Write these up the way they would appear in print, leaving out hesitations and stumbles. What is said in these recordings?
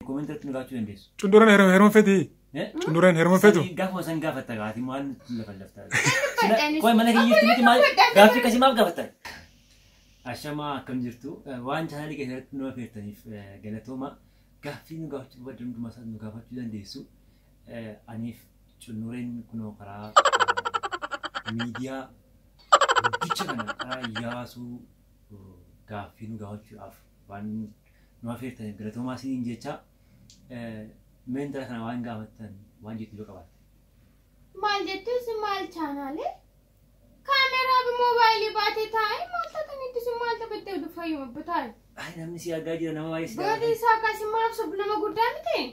Komentarri nagaachuu dandeessu. Cunduran heeruman fedhi. Cunduran heeruman fedhu. Gaafa san gaafata gaati maal lafa laftaa. Qoy mana kiyyeetti miti maal gaaffii akkasii maal gaafatan. Ashama akkam jirtu waan chaanalii keessatti nu affeertaniif galatooma gaaffii nu gaafachuu barbaaddu masaa nu gaafachuu dandeessu. Aniif cundureen kunoo karaa miidiyaa guddicha kana karaa yaasuu gaaffii nu gaafachuudhaaf waan nu affeertaniif galatoomaa siin jecha Mendra kana waan gaafatan waan jettu yoo qabaate. Maal jettus maal chaanaalee? Kaameraa bi moobaayilii baatee taa'ee maal taatanitti sun maal taphattee oduu fayyumabbataa? Namni si argaa jira nama waa'ee si Godii isaa akkasii maaf sobbu nama guddaa miti?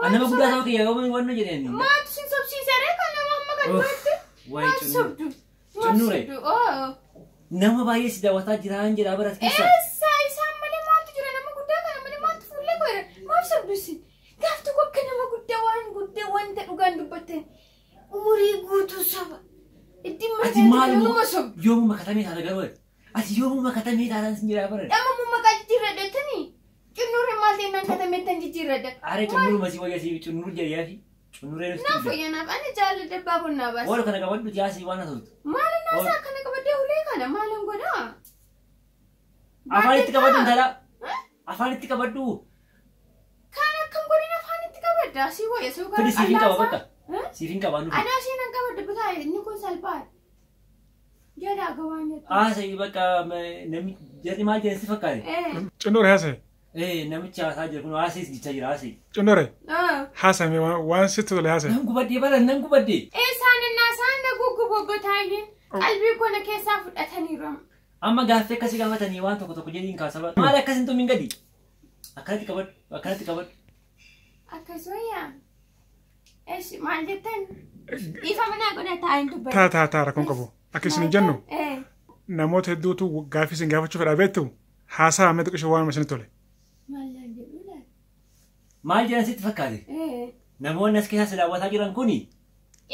nama guddaa ta'uu kiyya qabu waan jedhani. Maatu sin sobsiisaree kan nama amma kan duratti? Waa'ee sobdu. Cunnure. Nama baay'ee si daawwataa jiraan jedha baras keessa. Isaan malee maaltu jira nama guddaa kana malee maaltu fuullee godhe? Maaf sobdusi? Gaaftu akka nama guddaa waan ta'e dhugaan dubbatte umurii guutuu saba. Ati maal yoomuu makatamee taata garuu ati yoomuu makatamee taataan sin jiraa bara. Amma mummakaa jijjiirradhatanii cunnurri maal ta'e naan katameettan jijjiirradha. Are cunnuru masii wayyaa si cunnuru jedhee fi cunnuree nuti. Naa fayyanaaf ani jaalladha baabonnaa baasa. Wal kana qabadhu jaasii waan ta'utu. Maal naasaa kana qabadhee ulee kana maalan godhaa? Afaanitti qabadhu intala. Afaanitti qabadhu. Kan akkam godhin afaanitti qabadha asii wayya soo Fidi siifin qaba bakka. Siifin qaba nuti. Ana asii nan qabadha bitaa inni kun salphaadha. Jala gawaan jettu. Haasa'ii bakka namni jarri maal jedhan si fakkaate. Cundure haasa'e. Namichi haasaa jira kun haasa'is jechaa jira haasa'ii. Cundure. Haasa'e waan sitti tole haasa'e. Nan gubadde bara nan gubadde. Isaan innaa na guggubobbataayin qalbii kona keessaa fudhataniiru. Amma gaaffii akkasii gaafatanii waan tokko tokko jedhiin kaasaba. Maal akkasiin tumin gadi? Akkanatti qabadhu akkanatti qabadhu. Akkasooyaa. Maal jettan? Ifa manaa godha taa'in dubbata. Taa rakkoon qabu. Akka isin jennu namoota hedduutu gaaffii isin gaafachuu fedha beektu haasaa amma xiqqishee waan isin tole. Maal jedhan sitti fakkaate? Namoonni as keessa daawwataa jiran kuni?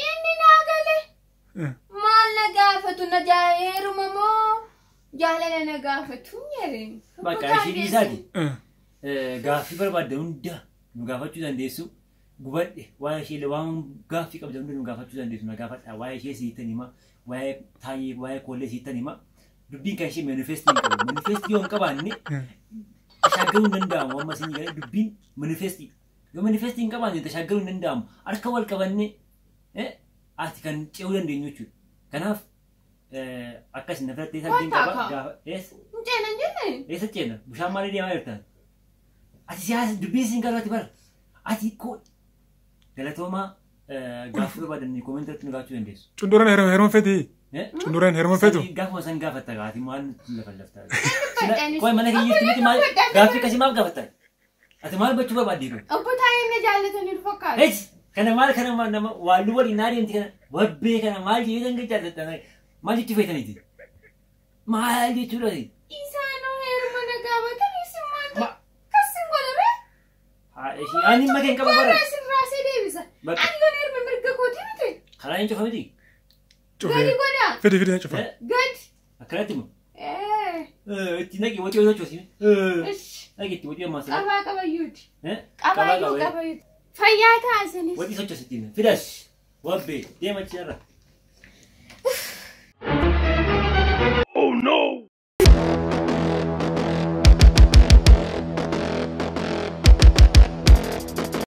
Inni naa gale. Maal na gaafatu na jaayeeruma moo jaalala na gaafatu jedhee. Bakka isheen isaati. Gaaffii barbaadde hunda nu gaafachuu dandeessu. Gubadhe waa'ee ishee waan gaaffii qabda hunda nu gaafachuu dandeessu na gaafadha waa'ee ishee siittan hima waa'ee taayee waa'ee koollee siittan hima dubbiin kan ishee manifestii hin qabu manifestii yoo hin qabaanne tashaggaruu hin danda'amu amma isin jedhee dubbiin manifestii yoo manifestii hin qabaanne tashaggaruu hin danda'amu harka wal qabanne ati kan ce'uu dandeenyu jechuudha kanaaf akkas na filattee sabbiin qaba gaafa Ceena jenne? Eessa ceena bishaan maalii deemaa jirtan ati siyaasa dubbiin isin galatti bara ati koo galatooma gaaffii barbaadanii komentarri nagaachuu dandeessu. Cunduran heeruman fedhi. Cunduran heeruman fedhu. Gaafa san gaafata gaati maal lafa laftaa. Qoy mana kiyyeetti miti maal gaaffii akkasii maal gaafatan. Ati maal gochuu barbaadde kun? Obbo Taayeen na jaallatanii fakkaatu. Eechi kana maal kana nama waallu waliin naadiyamti kana wabbee kana maal jedhan gajjaatatan maal jechuuf feetaniiti? Maal jechuudha? Isaanoo heeruma na gaafatan isin maal kasin godhame? Ani makeen qaba bara. Raasee deebisa. Ani goone heeruma mirga kooti miti. Karaa hin cufamiti? Gadi godha. Fidi na cufa. Gadi. Akkanatti moo? Itti naqi wati wati wati. Naqi itti wati amma sana. Qabayyuuti. Qabayyuu. Fayyaa taasisanii. Wati sochoosittiin. Fidas. Wabbee deema achirra.